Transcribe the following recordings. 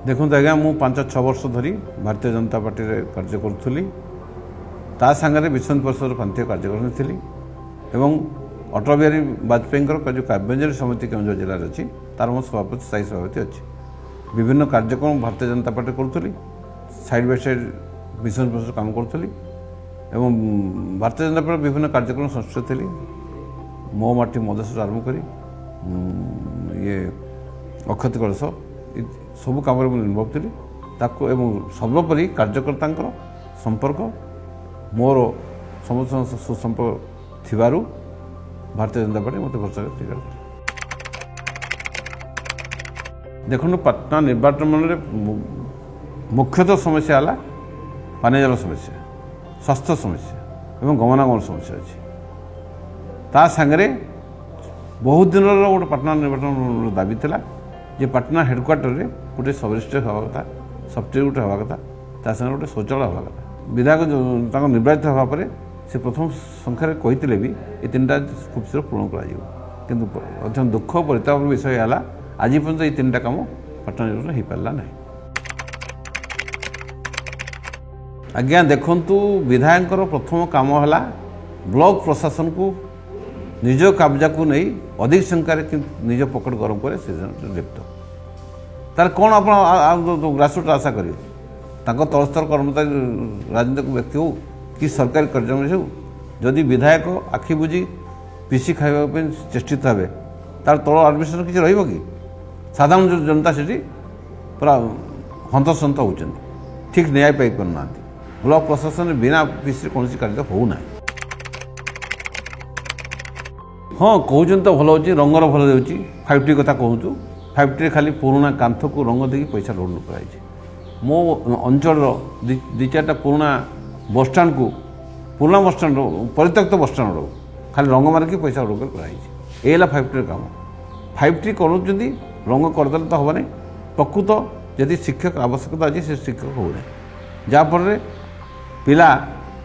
देखो आज्ञा मु 5-6 वर्ष धरी भारतीय जनता पार्टी रे कार्य करुली ता सांगे विश्व परिषद प्रांतीय कार्यकर्ता एवं अटल बिहारी वाजपेयी जो काव्यांजलि समिति केन्दुझर जिले में अच्छी तार मो सभापति स्थायी सभापति अच्छी विभिन्न कार्यक्रम Bharatiya Janata party करुली side by side विश्व परिषद काम करुली एवं भारतीय जनता पार्टी विभिन्न कार्यक्रम संस्कृत थी मो माटी मो देश आरंभ कर ये अक्षति कलश सबू कम इनवल्व थी सर्वोपरि कार्यकर्ता संपर्क मोर समस्त सुसंपर्क थिबारु भारतीय जनता पार्टी मत भरोसा स्वीकार कर देखो पटना निर्वाचन मंडल मुख्यतः समस्या है पानी जल समस्या स्वास्थ्य समस्या एवं गमनागमन समस्या अच्छी ता सांगे बहुत दिन गोटे पटना निर्वाचन दाबी था जे पटना हेडक्वार्टर रे गोटे सब रजिस्ट्रार हवा कथा सफ्टवेयर गोटे हवा कथा ता संगे गोटे शौचालय हवा कथा विधायक निर्वाचित हवा पर से प्रथम संख्यार कहते भी ये 3टा खूब शीघ्र पूर्ण कर दुख परिताप विषय है आज पर्यटन ये 3टा कम पटना निर्वाचन हो पारा ना आज्ञा देखु विधायक प्रथम कम है ब्लॉक प्रशासन को निज कब्जा को नहीं अधिक संख्यार निज पकेट गरम करे लिप्त तार कौन आप ग्रासरूट आशा करेंगे तलस्तर कर्मचारी राजनीतिक व्यक्ति हो कि सरकारी कर्मचारी हो जदि विधायक आखि बुझी पीसी खाइबा चेष्टित हे तार तल आडमिशन किसी रही साधारण जनता से पूरा हंतसंत होती ठीक न्याय पाई पारना ब्लॉक प्रशासन बिना पीसी कौन कार्य होना हाँ कहते तो भल हो रंगर भल दे 5T कथा कहूँ 5T खाली पुराणा कांथ को रंग दे पैसा लोड कराई मो अंचल दी 4टा पुराणा बसस्टाण को पुराणा बसस्टाण परित्यक्त बसस्टाण खाली रंग मारिकी पैसा लोड कराई ये 5T काम 5T कर रंग करदे तो हम नहीं प्रकृत यदि शिक्षक आवश्यकता अच्छी से शिक्षक होना जहाँफल पिला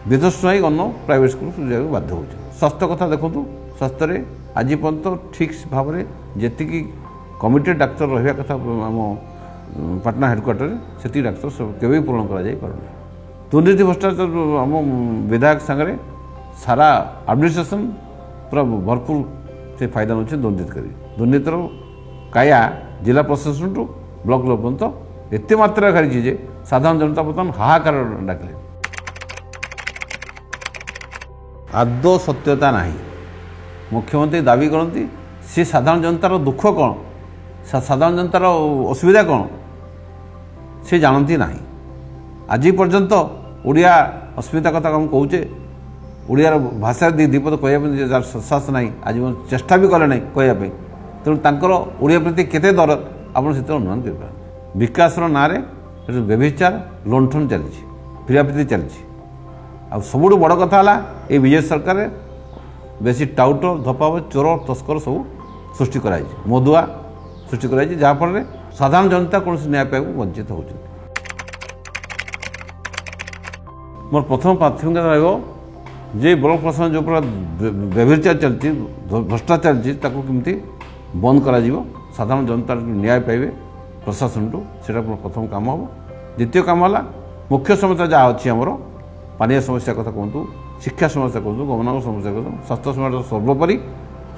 विध्वस्त हो अन्न प्राइवेट स्कूल जाए बाध्य हो स्वास्थ्य कथा देखूँ स्वास्थ्य आज पर्यटन ठीक भाव में जी कमिटेड डाक्तर रहा कथा आम पटना हेडक्वार्टर से डाक्तर केवे पूर्ण कर दुर्नीति भ्रष्टाचार आम विधायक सांगे सारा एडमिनिस्ट्रेशन पूरा भरपूर से फायदा नौ दुर्नीति कर दुर्नीतिर काया जिला प्रशासन टू ब्लॉक लेवल पर्यंत एत मात्रा खारी जे साधारण जनता बर्तमान हाहाकार डाकिले आदौ सत्यता नहीं मुख्यमंत्री दाबी करती सी साधारण जनतार दुख कौन साधारण जनतार असुविधा कौन सी जानती ना आज पर्यंत ओडिया अस्मिता कथा हम कहे ओडियार भाषा दीपद कहवाई जार ससास ना आज चेष्टा भी कले ना कहवाई तेणु तर ओडिया प्रति केते दरद आप अनुमान कर विकास ना व्यभिचार लुंठन चली फिराफिरी चली आ सबुठ बड़ कथा ये विजय सरकार बेसी टाउट धपाव चोर तस्कर सब सृष्टि कराई मधुआ सृष्टि कराई जहाँफल साधारण जनता कौन न्याय पाइबा वंचित हो मोर प्रथम प्राथमिकता रे ब्लॉक प्रशासन जो पूरा व्यभिचार चलती भ्रष्टाचार चलती बंद करा साधारण जनता न्याय पाइबे प्रशासन टू से प्रथम काम हम द्वितीय काम है मुख्य समस्या जहाँ अच्छी आमर पानी समस्या कथा कहतु शिक्षा समस्या कहूँ गमनागमन समस्या कहूँ स्वास्थ्य सेवा सर्वोपरि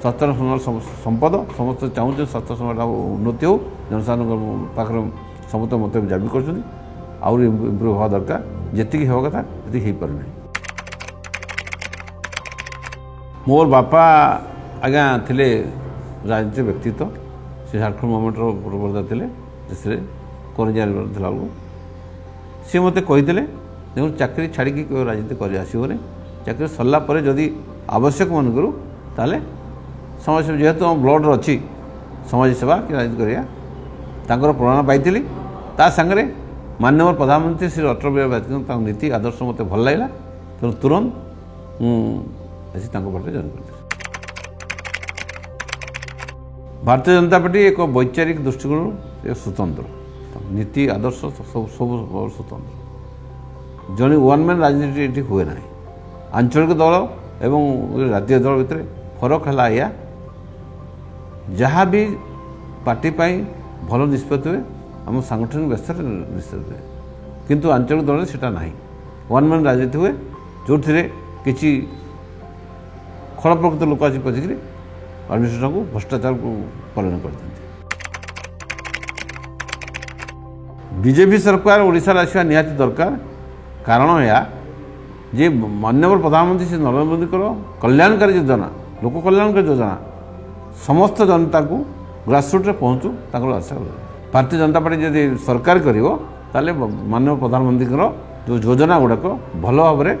स्वास्थ्य सेवा संपद समस्त चाहूँ स्वास्थ्य सेवा उन्नति हो जनसाधारण पाखे समस्त मत दाबी कर इम्प्रूव हवा दरकार जी हवा कथा जी हो पारे मोर बापा आज्ञा थे राजनीति व्यक्तित्व से झारखंड मूवमेंटर प्रवर्ता थे देश करजा सी मत कही देखो चाकरी छाड़ी राजनीति कर आसोनी चाकरी सरला पर जदि आवश्यक मन करूँ ताले समाज सेवा जेहेतु ब्लड अच्छी समाज सेवा कि राजनीति कर प्रेरणा पाई ता सांगे माननीय प्रधानमंत्री श्री अटल बिहारी वाजपेयी नीति आदर्श मत भल लगा तेणु तुरंत आसी पार्टी जॉइन कर भारतीय जनता पार्टी एक वैचारिक दृष्टिकोण एक स्वतंत्र नीति आदर्श सब स्वतंत्र जन वन मैन राजनीति हुए ना आंचलिक दल एवं राज्य दल भितर फरक है या जहाँ भी पार्टी भल निष्पत्ति हुए आम सांगठनिक व्यवस्था किंतु आंचलिक दल से ना वन मैन राजनीति हुए जो किसी खल प्रकृत लोक आसी पचिक एडमिनिस्ट्रेशन को भ्रष्टाचार को परिणत करते बीजेपी सरकार ओडिशा आसवा निहाती दरकार कारण यह जे माननीय प्रधानमंत्री श्री नरेंद्र मोदी कल्याणकारी योजना लोक कल्याणकारी योजना समस्त जनता को ग्रासरूट पहुँचू आशा भारतीय जनता पार्टी जब सरकार करें माननीय प्रधानमंत्री जो योजना गुड़ाक भल भाव में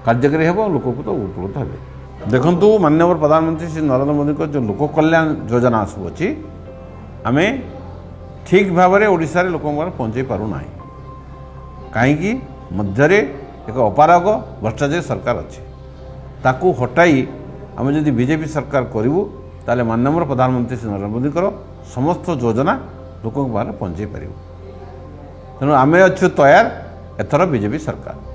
कार्यकारी हो लोक तो उपकृत हे देखु माननीय प्रधानमंत्री श्री नरेंद्र मोदी जो लोक कल्याण योजना सब अच्छी आम ठीक भाव में ओडिशा रे लोक पहुँचे पारूना कहीं मध्य एक अपारग भ्रष्टाचारी सरकार अच्छी ताकू हटाई आम जब बीजेपी सरकार करूँ ताले माननीय प्रधानमंत्री श्री नरेंद्र मोदी समस्त योजना लोक पहुँचे पार तेणु आम अच्छु तैयार एथर बीजेपी सरकार।